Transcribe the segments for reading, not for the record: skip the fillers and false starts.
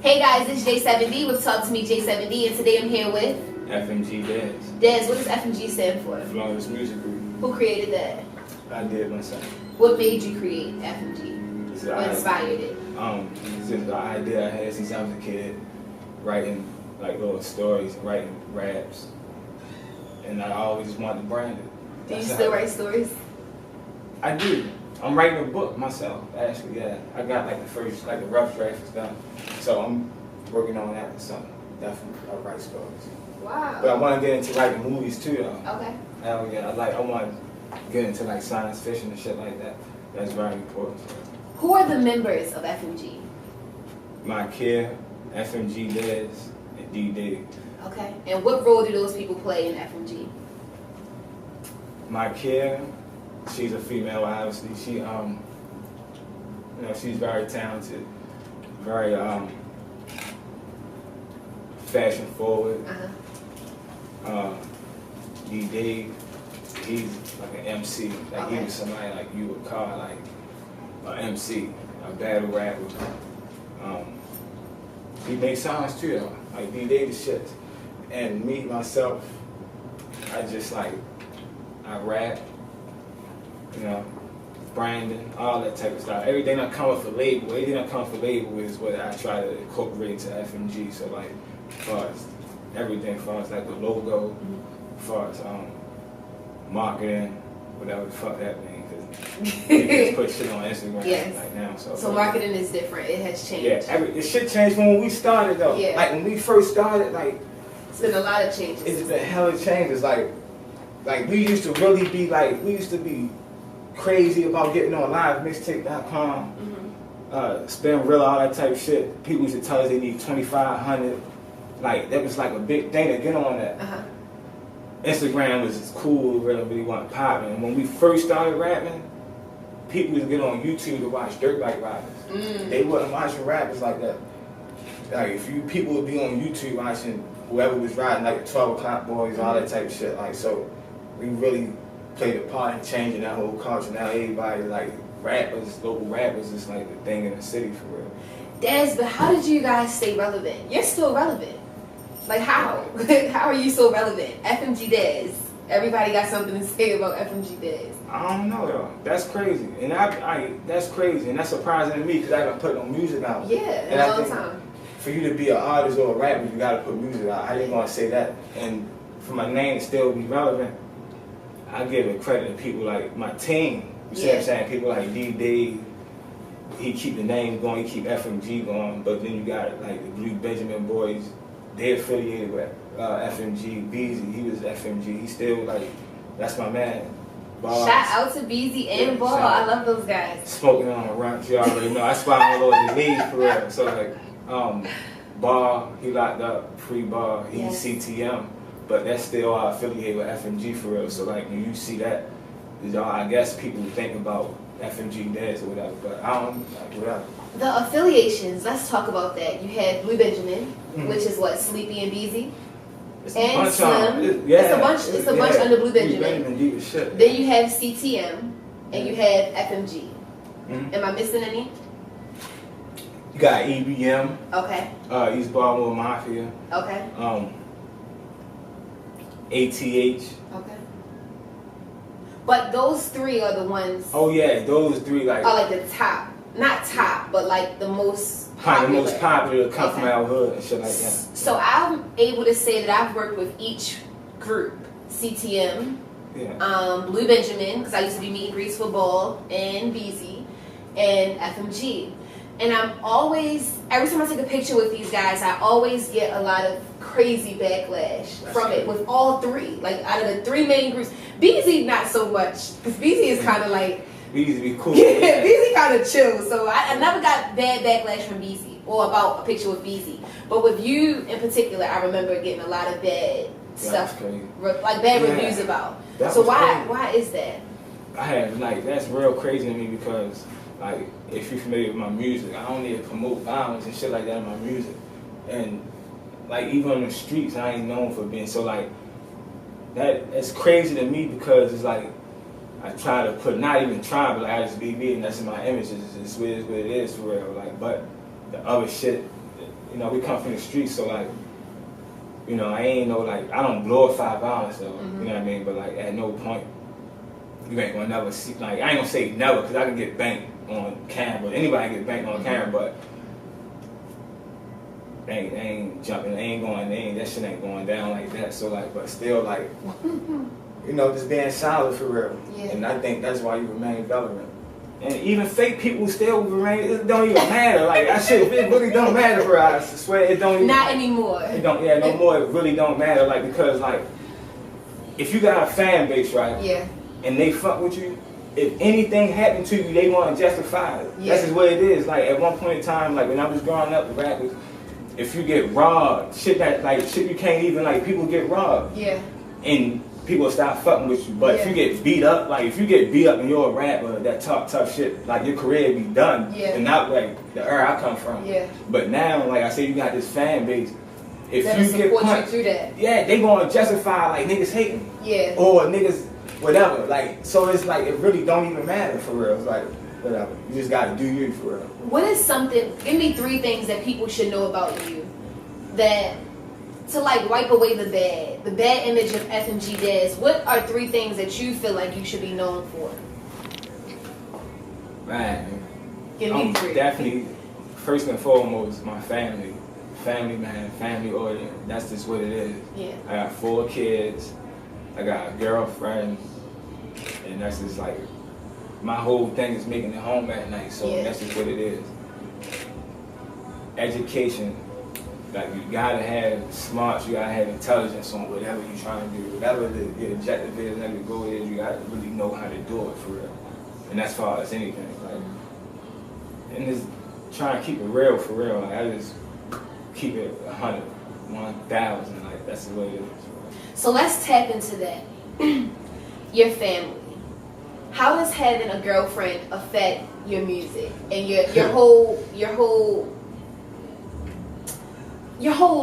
Hey guys, it's Jay7d with Talk to Me Jay7d, and today I'm here with FMG Dez. Dez. What does FMG stand for? Flawless Music Group. Who created that? I did myself. What made you create FMG? What inspired it? Since the idea I had since I was a kid, writing like little stories, writing raps, and I always just wanted to brand it. Do you still write stories? I do. I'm writing a book myself, actually, yeah. I got like the rough draft is done. So I'm working on that, so definitely I'll write stories. Wow. But I want to get into writing movies too, though. Okay. Hell yeah, I want to get into like science fiction and shit like that. That's very important. Who are the members of FMG? My kid, FMG Dez, and D. Okay. And what role do those people play in FMG? My kid, she's a female, obviously. She, she's very talented, very fashion forward. D, he's like an MC. Like he was somebody like you would call like an MC, a battle rapper. He makes songs too, though. Like D the shit. And me myself, I just like I rap. Branding, all that type of stuff. Everything that comes with a label, is what I try to incorporate to FMG. So like, as far as everything, as far as like the logo, as far as marketing, whatever the fuck that means, because you just put shit on Instagram right now. So marketing is different. It has changed. Yeah, the shit changed when we started though. Yeah. Like when we first started, like it's been a lot of changes. It's been hella changes. Like we used to really be like, we used to be crazy about getting on live mixtape.com, spin real, all that type of shit. People used to tell us they need 2,500. Like that was like a big thing to get on that. Instagram was cool, really wasn't popping. When we first started rapping, people used to get on YouTube to watch dirt bike riders. They wasn't watching rappers like that. Like people would be on YouTube watching whoever was riding, like the 12 o'clock boys, all that type of shit. Like so, we really played a part in changing that whole culture. Now everybody like rappers, local rappers is like the thing in the city for real. Dez, but how did you guys stay relevant? You're still relevant. Like how? How are you so relevant? FMG Dez. Everybody got something to say about FMG Dez. I don't know though. That's crazy. And that's crazy. And that's surprising to me because I haven't put no music out. Yeah, in a long time. For you to be an artist or a rapper, you gotta put music out. How you gonna say that? And for my name to still be relevant, I give it credit to people like my team. You see what I'm saying? People like D, he keep the name going, he keep FMG going, but then you got like the Blue Benjamin boys, they're affiliated with FMG. Beezy, he was FMG. He still like, that's my man. Bars. Shout out to Beezy and Ball. I love those guys. Smoking on a run, you already know. I spot all over the league for real. So like, Bar, he locked up, free Bar, he's CTM. But that's still affiliated with FMG for real. So like when you see that, I guess people think about FMG Dez or whatever. But I don't like whatever. The affiliations. Let's talk about that. You have Blue Benjamin, which is what, Sleepy and Beezy, and Slim. It's a bunch under Blue Benjamin. Then you have CTM, and you have FMG. Am I missing any? You got EBM. Okay. East Baltimore Mafia. Okay. ATH. Okay. But those three are the ones. Oh yeah, those three like. Are like the top, not top, but like the most popular. The most popular come from our hood and shit like that. So I'm able to say that I've worked with each group: CTM, Blue Benjamin, because I used to be meet and greets for Ball and Beezy, and FMG. And I'm always, every time I take a picture with these guys, I always get a lot of crazy backlash from it with all three. Like out of the three main groups, Beezy not so much, because Beezy is kind of like Beezy be cool. Yeah, Beezy kind of chill. So I never got bad backlash from Beezy or about a picture with Beezy. But with you in particular, I remember getting a lot of bad stuff, like bad reviews about. So why is that? That's real crazy to me because. Like, if you're familiar with my music, I don't need to promote violence and shit like that in my music. And, like, even on the streets, I ain't known for being so, like, that's crazy to me because it's like, I try to put, not even try, but like, I just be me and that's in my images. It's what it is for real. Like, but the other shit, you know, we come from the streets, so like, you know, I ain't no like, I don't glorify violence though, you know what I mean? But like, at no point, you ain't gonna never see, like, I ain't gonna say never, because I can get banked on camera, anybody can get banked on camera, but they ain't jumping, that shit ain't going down like that, so like, but still like, you know, just being solid for real. Yeah. And I think that's why you remain relevant. And even fake people still remain, it don't even matter. Like, that shit, it really don't matter for us. I swear it don't even. Not anymore. It don't, yeah, no more. It really don't matter. Like, because, like, if you got a fan base, right? Yeah. And they fuck with you, if anything happened to you, they want to justify it. Yeah. That's just what it is. Like, at one point in time, like, when I was growing up, the rappers, if you get robbed, shit you can't even, like, people get robbed. Yeah. And people stop fucking with you. But if you get beat up, like if you get beat up and you're a rapper that talk tough shit, like your career be done. Yeah. And not like the era I come from. Yeah. But now, like I say, you got this fan base. If that'll you get punched, you through that. Yeah, they gonna justify like niggas hating. Yeah. Or niggas whatever. Like, so it's like it really don't even matter for real. It's like whatever. You just gotta do you for real. What is something, give me 3 things that people should know about you that to like wipe away the bad image of FMG Dez, what are 3 things that you feel like you should be known for? Man, give me 3. Definitely, first and foremost, my family. Family, man, family oriented. That's just what it is. Yeah. I got 4 kids. I got a girlfriend, and that's just like my whole thing is making it home at night. So that's just what it is. Education. Like, you gotta have smarts, you gotta have intelligence on whatever you're trying to do. Whatever the objective is, whatever the goal is, you gotta really know how to do it for real. And as far as anything, like, and just trying to keep it real for real. Like, I just keep it 100, 1,000, like, that's the way it is. So let's tap into that. Your family. How does having a girlfriend affect your music and your whole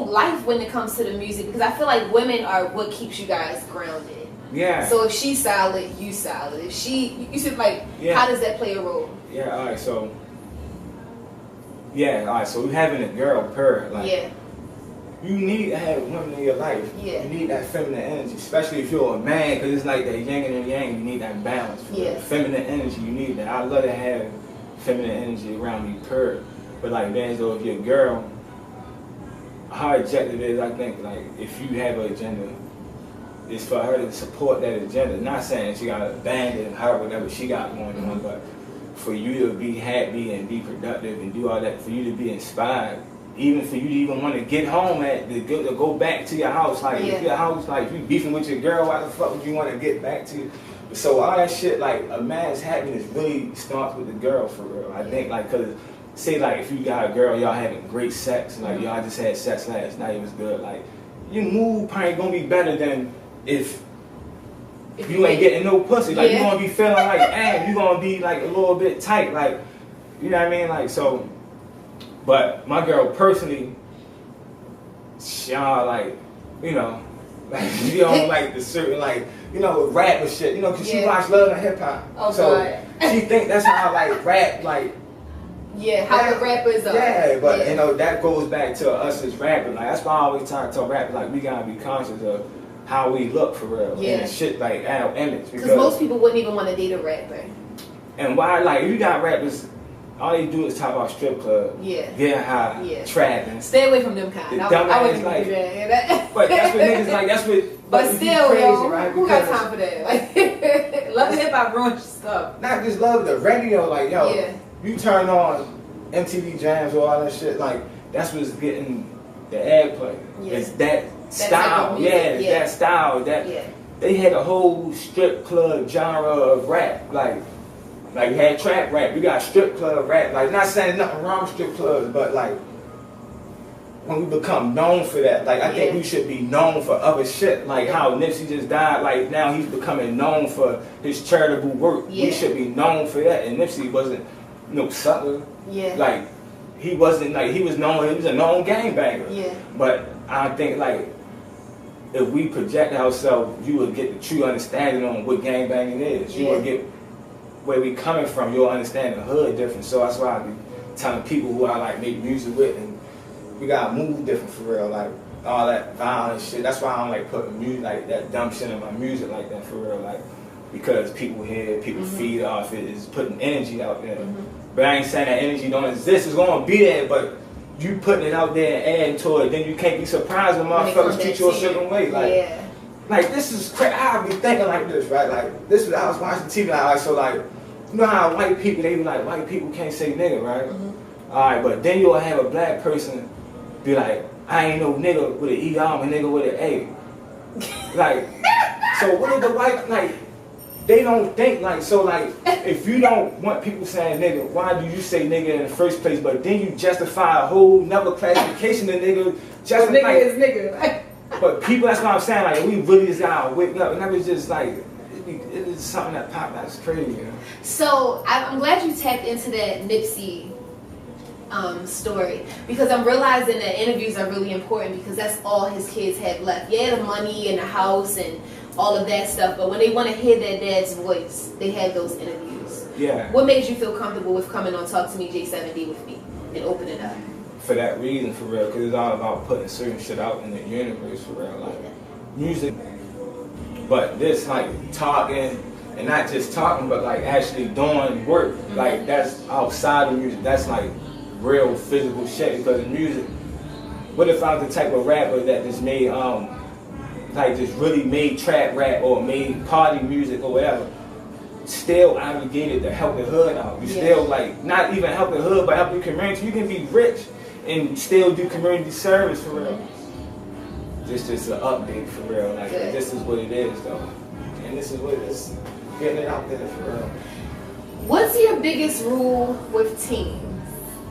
life when it comes to the music? Because I feel like women are what keeps you guys grounded. Yeah. So if she's solid, you solid. If you should like, how does that play a role? Yeah. All right. So. Yeah. All right. So having a girl, like. You need to have women in your life. Yeah. You need that feminine energy, especially if you're a man, because it's like that yin and yang. You need that balance. Feminine energy, you need that. I love to have feminine energy around me, But like, man, so if you're a girl, her objective is, I think, like, if you have an agenda, it's for her to support that agenda. Not saying she got to abandon her, whatever she got going on, but for you to be happy and be productive and do all that, for you to be inspired, even for you to even want to get home to go back to your house. Like, if your house, like, if you beefing with your girl, why the fuck would you want to get back to? So all that shit, like, a man's happiness really starts with the girl, for real. I think, like, because say, like, if you got a girl, y'all having great sex, like, y'all just had sex last night, it was good, like, your mood probably gonna be better than if you ain't getting no pussy. Like, you gonna be feeling like, damn, you gonna be, like, a little bit tight, like, you know what I mean? Like, so, but my girl personally, y'all, like, you know, like, you don't like the certain, like, you know, rap and shit, you know, because she watch Love and Hip Hop. Oh, so God. She think that's how, like, rap, like, how the rappers are. Yeah, but you know, that goes back to us as rappers. Like, that's why I always talk to rappers, like, we gotta be conscious of how we look for real. And shit, like, our image. Because most people wouldn't even want to date a rapper. And why, like, you got rappers, all they do is talk about strip club, get high, trapping. Stay away from them kind. I wouldn't like, do that. But that's what niggas like. That's what. But still, crazy, yo, right? Who got time for that? Like, Love and Hip Hop ruins stuff. Not just love the radio, like, yo, you turn on MTV Jams or all that shit, like, that's what's getting the airplay. It's that style, it's that style. They had a whole strip club genre of rap, like you had trap rap, you got strip club rap. Like, not saying nothing wrong with strip clubs, but like, when we become known for that, like, I think we should be known for other shit. Like how Nipsey just died, like, now he's becoming known for his charitable work. We should be known for that. And Nipsey wasn't no sucker. Like, he wasn't, like, he was a known gangbanger. But I think, like, if we project ourselves, you will get the true understanding on what gangbanging is. You will get where we coming from. You'll understand the hood difference. So that's why I be telling people who I, like, make music with and we gotta move different for real, like all that violent shit. That's why I don't like putting music, like that dumb shit in my music like that for real, like because people hear, people feed off it, is putting energy out there. But I ain't saying that energy don't exist, it's gonna be there, but you putting it out there and adding to it, then you can't be surprised when motherfuckers treat you a certain way. Like, like this is crazy. I be thinking like this, right? Like this was, I was watching TV like so like, you know how white people, they be like, white people can't say nigga, right? Alright, but then you'll have a black person be like, I ain't no nigga with an ER, I'm a nigga with an A. Like, so what are the white, like, they don't think like, so like, if you don't want people saying nigga, why do you say nigga in the first place? But then you justify a whole another classification of nigga. Just nigga like, is nigga. But people, that's what I'm saying, like, we really just gotta wake up. And that was just like, it is something that popped, that's crazy, you know? So, I'm glad you tapped into that Nipsey story, because I'm realizing that interviews are really important, because that's all his kids have left. Yeah, the money and the house and all of that stuff, but when they want to hear their dad's voice, they have those interviews. Yeah. What made you feel comfortable with coming on Talk to Me Jay7d with me and opening up? For that reason, for real, because it's all about putting certain shit out in the universe, for real, like music. But this, like, talking, and not just talking, but like actually doing work, like that's outside of music, that's like real physical shit. Because in music, what if I was the type of rapper that just made like just really made trap rap or made party music or whatever, still obligated to help the hood out. You still like not even help the hood but help the community. You can be rich and still do community service for real. This is an update for real. Like this is what it is though. And this is what it is, getting it out there for real. What's your biggest rule with teams?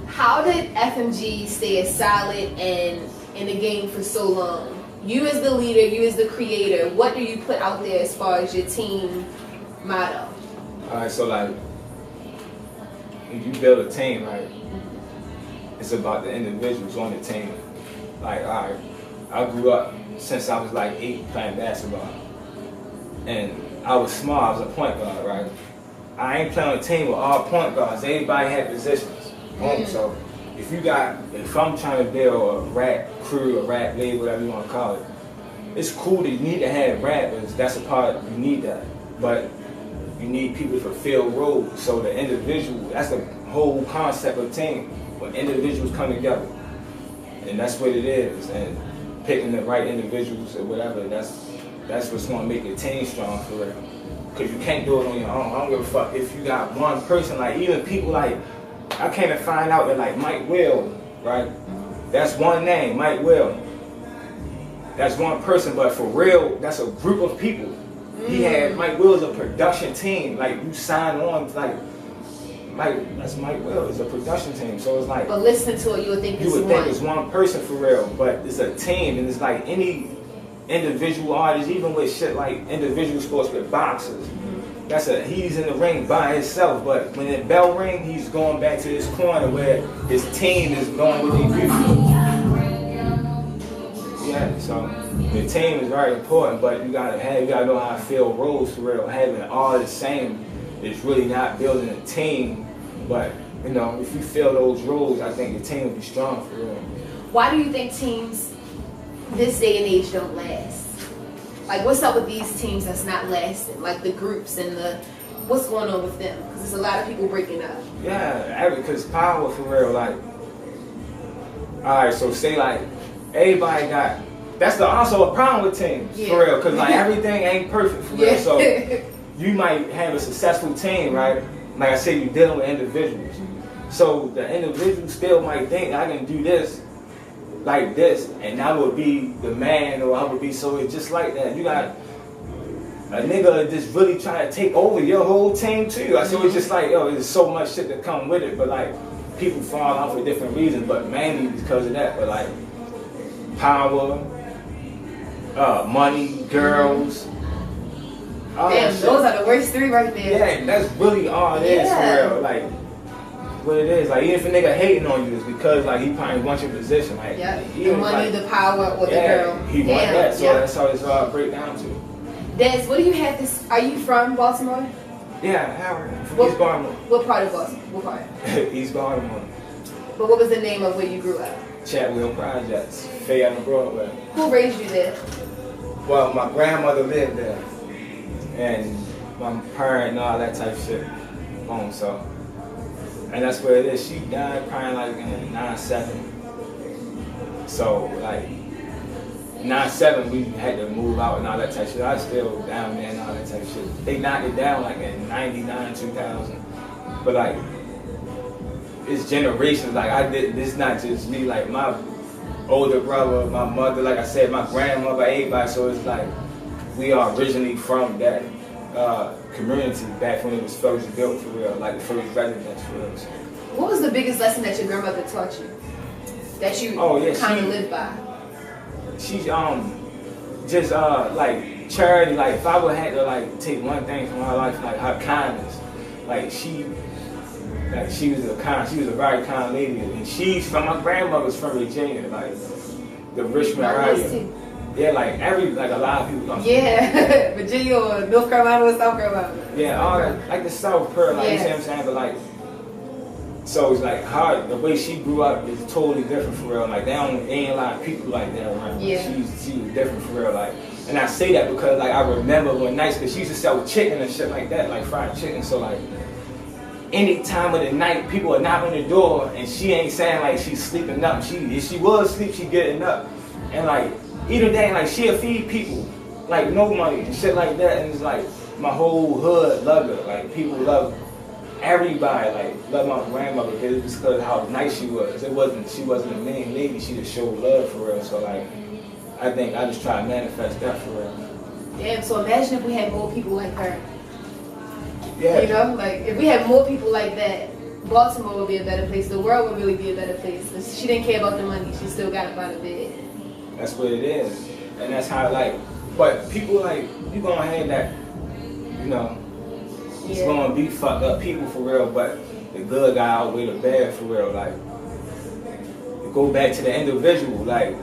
How did FMG stay as solid and in the game for so long? You as the leader, you as the creator, what do you put out there as far as your team motto? Alright, so like, when you build a team, right, it's about the individuals on the team. Like, alright, I grew up since I was like 8 playing basketball. And I was small, I was a point guard, right? I ain't playing on a team with all point guards, everybody had positions. So if I'm trying to build a rap crew, a rap label, whatever you want to call it, it's cool that you need to have rappers, that's a part, you need that. But you need people to fulfill roles. So the individual, that's the whole concept of team, when individuals come together. And that's what it is. And picking the right individuals or whatever, that's what's going to make your team strong for real. Because you can't do it on your own. I don't give a fuck if you got one person, like even people like, I came to find out that like Mike Will, right? That's one name, Mike Will. That's one person, but for real, that's a group of people. He had, Mike Will is a production team. Like you sign on, like that's Mike Will, it's a production team. So it's like, but listen to it, you would think it's one person for real, but it's a team, and it's like any individual artist, even with shit like individual sports with boxers. He's in the ring by himself, but when the bell ring, he's going back to his corner where his team is going with their beauty. Yeah, so the team is very important, but you gotta know how to fill roles for real. Having all the same is really not building a team, but you know, if you fill those roles, I think the team will be strong for real. Why do you think teams this day and age don't last? Like, what's up with these teams that's not lasting? Like the groups and what's going on with them? Because there's a lot of people breaking up. Yeah, because power for real. Like, all right, so say like everybody got. That's also a problem with teams for real. Because like everything ain't perfect for real. So you might have a successful team, right? Like I said, you're dealing with individuals. So the individual still might think I can do this. Like this, and I would be the man, or I would be, so it's just like that. You got a nigga just really trying to take over your whole team too. So it's just like, yo, there's so much shit that come with it, but like, people fall off for different reasons, but mainly because of that. But like, power, money, girls. Damn, those are the worst 3 right there. Yeah, that's really all it is for real. Like, what it is, like even if a nigga hating on you, it's because like he probably wants your position, like the money, the power, or the girl. He want that, so that's how it's all break down to. Dez, what do you have this? Are you from Baltimore? Yeah, Howard, from East Baltimore. What part of Baltimore? What part? East Baltimore. But what was the name of where you grew up? Chadwell Projects, Fayette on Broadway. Who raised you there? Well, my grandmother lived there, and my parent and all that type of shit. So, and that's where it is. She died probably like in 9/7. So like 9/7, we had to move out and all that type of shit. I was still down there and all that type of shit. They knocked it down like in 99, 2000. But like, it's generations. Like it's not just me. Like my older brother, my mother, like I said, my grandmother, everybody. So it's like we are originally from that community back when it was first built for real, like the first residence for real. What was the biggest lesson that your grandmother taught you? That you kind of lived by? She's just like charity. Like if I would have to like take one thing from her life, like her kindness. Like she was a very kind lady, and she's from my grandmother's from Virginia, like the Richmond area. Yeah, like a lot of people come from. Yeah, Virginia or North Carolina or South Carolina. Yeah, all that, like the South Pearl, like you see what I'm saying, but like. So it's like her, the way she grew up is totally different for real. Like ain't a lot of people like that around. Yeah. She was different for real. Like, and I say that because like I remember one night, because she used to sell chicken and shit like that, like fried chicken. So like any time of the night, people are knocking on the door, and she ain't saying like she's sleeping up. If she was asleep, she getting up, and like either day, like she'll feed people, like no money and shit like that. And it's like my whole hood loved her. Like people love her. Everybody like loved my grandmother because of how nice she was. She wasn't a mean lady. She just showed love for real. So like, I think I just try to manifest that for real. Damn. So imagine if we had more people like her. Yeah. You know, like if we had more people like that, Baltimore would be a better place. The world would really be a better place. She didn't care about the money. She still got up out of bed. That's what it is, and that's how like. But people like you gonna have that, you know. It's gonna be fucked up people for real, but the good guy outweigh the bad for real. Like, to go back to the individual, like,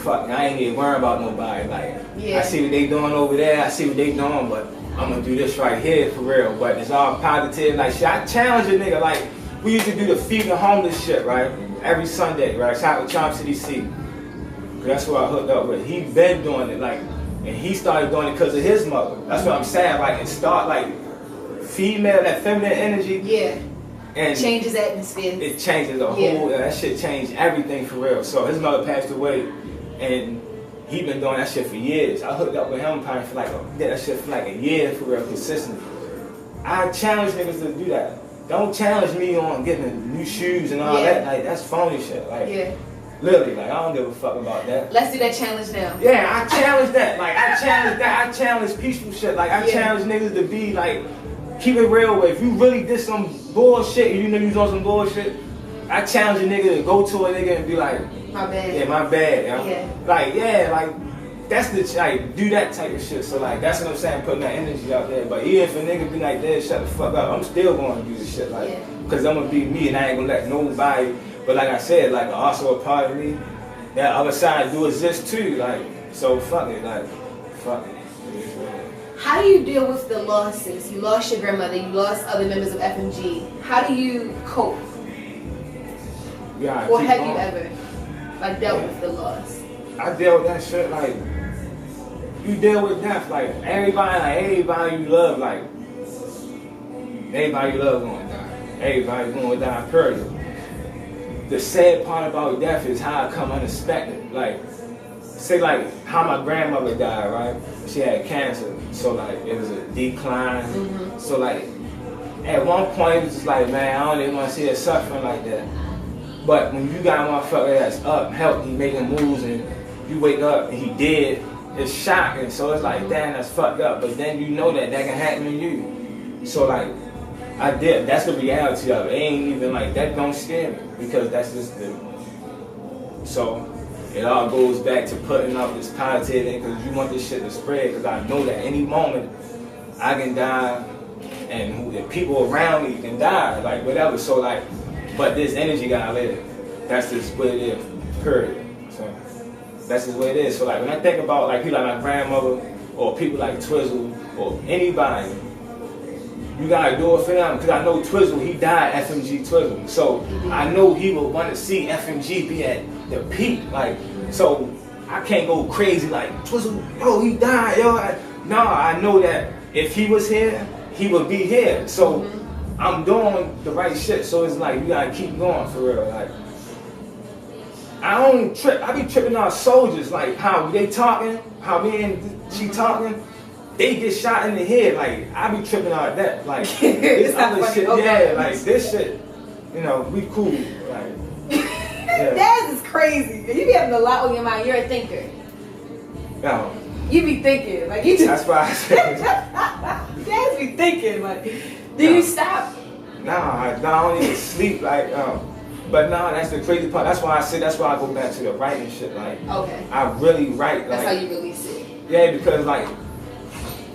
fuck, I ain't even worrying about nobody. Like, I see what they doing over there, I see what they doing, but I'm gonna do this right here for real. But it's all positive. Like, shit, I challenge a nigga. Like, we used to do the feed the homeless shit, right? Every Sunday, right? Shout out to Charm City C. That's who I hooked up with. He been doing it, like, and he started doing it because of his mother. That's what I'm saying. Like, it start like. Female, that feminine energy. Yeah. And changes atmosphere. It changes the whole, that shit changed everything for real. So his mother passed away, and he been doing that shit for years. I hooked up with him probably for did that shit for like a year for real, consistently. I challenge niggas to do that. Don't challenge me on getting new shoes and all that. Like, that's phony shit. Like, literally, like, I don't give a fuck about that. Let's do that challenge now. Yeah, I challenge that. Like, I challenge that. I challenge peaceful shit. Like, I challenge niggas to be like, keep it real with. If you really did some bullshit, you know you was on some bullshit, I challenge a nigga to go to a nigga and be like, my bad. Yeah, my bad. Like, that's the, like, do that type of shit. So, like, that's what I'm saying, putting that energy out there. But even if a nigga be like, that, shut the fuck up, I'm still going to do this shit, like, because I'm going to be me and I ain't going to let nobody, but like I said, like, also a part of me, that other side do exist too, like, so fuck it, like, fuck it. How do you deal with the losses? You lost your grandmother, you lost other members of FMG. How do you cope? Yeah, or have you ever like dealt with the loss? I deal with that shit like you deal with death. Like everybody you love, like everybody you love gonna die. Everybody gonna die, period. The sad part about death is how it come unexpected. Like, say like how my grandmother died, right? She had cancer, so like it was a decline. Mm-hmm. So like at one point it was just like, man, I don't even want to see her suffering like that. But when you got a motherfucker that's up, healthy, making moves, and you wake up and he dead, it's shocking. So it's like, damn, that's fucked up. But then you know that can happen to you. So like, I did. That's the reality of it. It ain't even like that. Don't scare me because that's just the. So. It all goes back to putting out this positive thing because you want this shit to spread because I know that any moment I can die and the people around me can die, like whatever. So like, but this energy gotta live. That's just what it is, period. So that's just what it is. So like when I think about like people like my grandmother or people like Twizzle or anybody, you gotta do it for them. Because I know Twizzle, he died FMG Twizzle. So I know he would want to see FMG be at the peak. Like, so I can't go crazy like, Twizzle, yo, he died, yo. No, I know that if he was here, he would be here. So I'm doing the right shit. So it's like, you gotta keep going for real. Like, I don't trip. I be tripping on soldiers, like how they talking, how me and she talking. They get shot in the head. Like, I be tripping on that. Like, this other shit, yeah, like this shit, you know, we cool. Like, yeah. Dez is crazy. You be having a lot on your mind. You're a thinker. Yo. You be thinking. Like, you just. That's why I said. Dez be thinking. Like, do you stop? Nah, I don't even sleep. Like, but nah, that's the crazy part. That's why I say, that's why I go back to the writing shit. Like, okay. I really write. That's like, how you release it. Yeah, because like,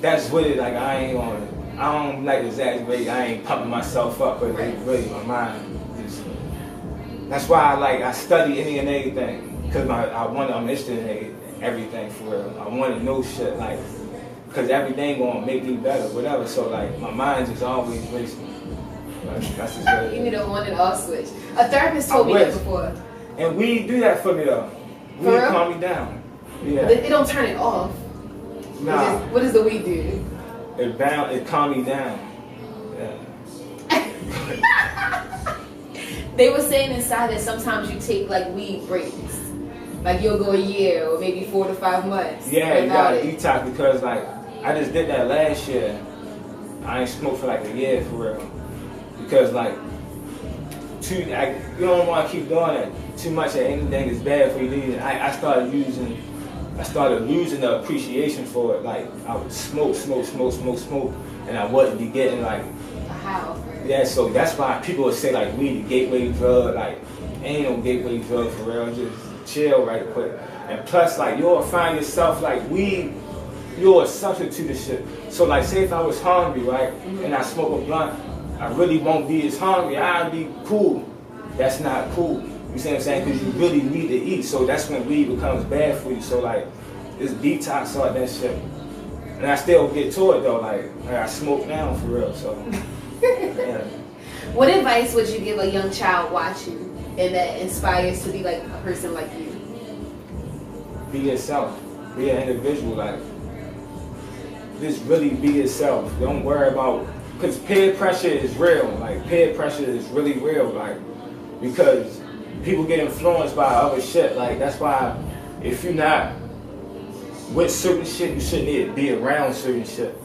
that's with it. Like, I don't like exaggerate. I ain't pumping myself up, but right. Really my mind is. That's why I study any and everything, because I'm interested in everything for real. I want to know shit, like, because everything gonna make me better, whatever. So like, my mind is always racing. Like, that's just what it is. You need a on and off switch. A therapist told me that before. And weed do that for me though. Weed calm me down. Yeah. But it don't turn it off. Nah. What does the weed do? It calm me down. Yeah. They were saying inside that sometimes you take like weed breaks. Like you'll go a year or maybe 4 to 5 months. Yeah, you gotta detox, because like I just did that last year. I ain't smoked for like a year for real. Because like you don't want to keep doing it too much. That anything is bad for you. I started losing the appreciation for it. Like I would smoke, and I wouldn't be getting like how. Yeah, so that's why people would say like weed the gateway drug. Like ain't no gateway drug for real. Just chill right quick. And plus, like you'll find yourself like weed, you're a substitute to shit. So like, say if I was hungry, right, and I smoke a blunt, I really won't be as hungry. I'd be cool. That's not cool. You see what I'm saying? Because you really need to eat. So that's when weed becomes bad for you. So like, it's detox all that shit. And I still get to it though. Like I smoke now for real. So. Yeah. What advice would you give a young child watching and that inspires to be like a person like you? Be yourself. Be an individual. Like, just really be yourself. Don't worry about, because peer pressure is real. Like, peer pressure is really real. Like, because people get influenced by other shit. Like, that's why if you're not with certain shit, you shouldn't even be around certain shit.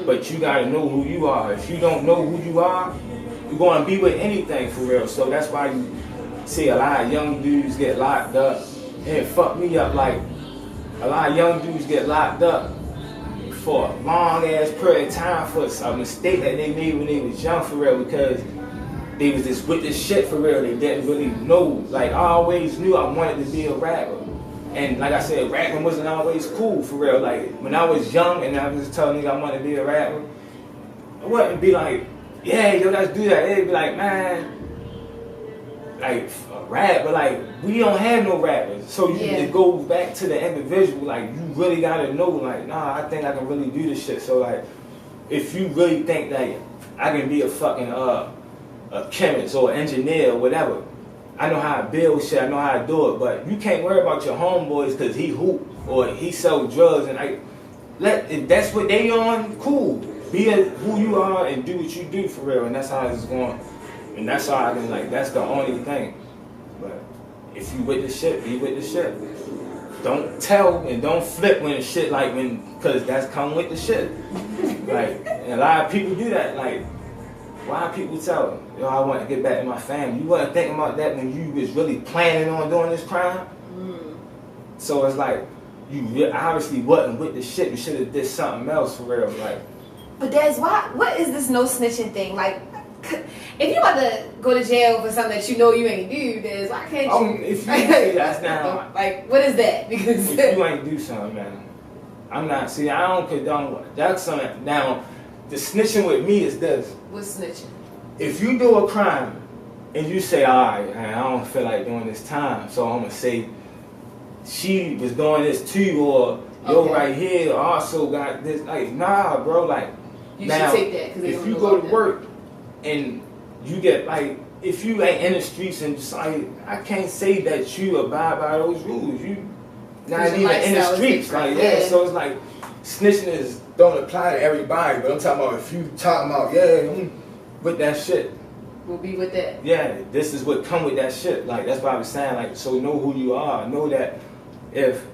But you gotta know who you are. If you don't know who you are, you're gonna be with anything for real. So that's why you see a lot of young dudes get locked up. And it fucked me up. Like, a lot of young dudes get locked up for a long ass period of time for a mistake that they made when they was young for real, because they was just with this shit for real. They didn't really know. Like, I always knew I wanted to be a rapper. And like I said, rapping wasn't always cool for real. Like, when I was young and I was just telling niggas I wanted to be a rapper, I wouldn't be like, yeah, yo, let's do that. They'd be like, man, like, rap, but like, we don't have no rappers. So it goes back to the individual. Like, you really gotta know, like, nah, I think I can really do this shit. So like, if you really think that I can be a fucking a chemist or engineer or whatever, I know how to build shit, I know how to do it, but you can't worry about your homeboys because he hoop or he sell drugs, and if that's what they on, cool. Be who you are and do what you do for real, and that's how it's going. And that's how I can, like, that's the only thing. But if you with the shit, be with the shit. Don't tell and don't flip when shit, like, because that's come with the shit. Like, and a lot of people do that. Like, why people tell them, yo, I want to get back to my family? You wasn't thinking about that when you was really planning on doing this crime? So it's like, you obviously wasn't with the shit. You should have did something else for real. Like, but Dez, what is this no snitching thing? Like, if you about to go to jail for something that you know you ain't do, Dez, why can't you? If you see, that's now. Like, what is that? Because if you ain't do something, man, I'm not. See, I don't condone. That's something. Now, the snitching with me is this. What's snitching? If you do a crime and you say, all right, man, I don't feel like doing this time, so I'm gonna say she was doing this too, or yo right here also got this. Like, nah, bro, like. You should take that because if you go to work and you get like, if you like in the streets and just like, I can't say that you abide by those rules. You not even in the streets, like So it's like snitching don't apply to everybody. But I'm talking about if you talking about with that shit. We'll be with that. Yeah, this is what come with that shit. Like that's what I was saying. Like so, know who you are. Know that if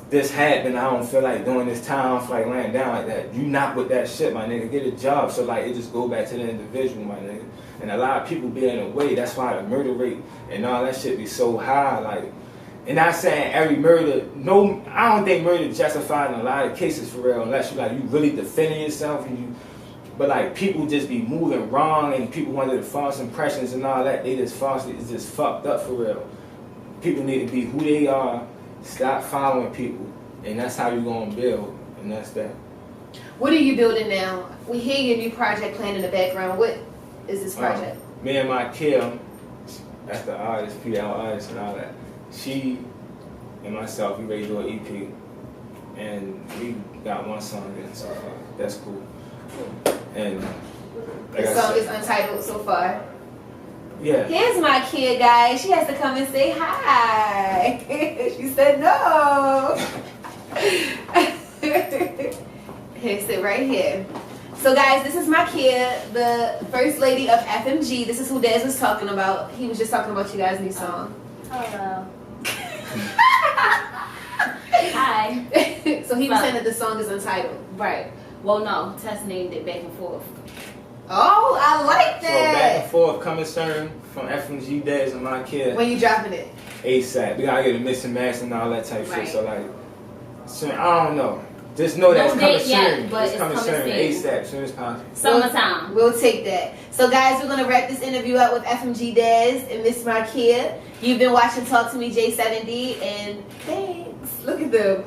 this happened, I don't feel like doing this time, I don't feel like laying down like that. You not with that shit, my nigga. Get a job. So like it just go back to the individual, my nigga. And a lot of people be in the way. That's why the murder rate and all that shit be so high. Like, and not saying every murder. No, I don't think murder justified in a lot of cases for real, unless you like you really defending yourself and you. But like people just be moving wrong and people under the false impressions and all that. They just falsely, it's just fucked up for real. People need to be who they are. Stop following people, and that's how you gonna build. And that's that. What are you building now? We hear your new project playing in the background. What is this project? Me and my Kim, that's the artist, PL artist and all that. She and myself, we ready to do an EP, and we got one song in so far. That's cool. And like the song is untitled so far. Yeah. Here's my kid, guys. She has to come and say hi. She said no. Here, sit right here. So, guys, this is my kid, the first lady of FMG. This is who Dez was talking about. He was just talking about you guys' new song. Hello. Hi. So he was saying that the song is untitled. Right. Well, no. Tess named it Back and Forth. Oh, I like that. So Back and Forth coming soon from FMG Dez and my kid. When you dropping it? ASAP. We gotta get a mix and match and all that type shit. So like, soon, I don't know. Just know that it's coming soon. But it's coming soon. ASAP, soon as possible. Summertime. We'll take that. So guys, we're gonna wrap this interview up with FMG Dez and Miss Markia. You've been watching Talk to Me Jay7d, and thanks. Look at them.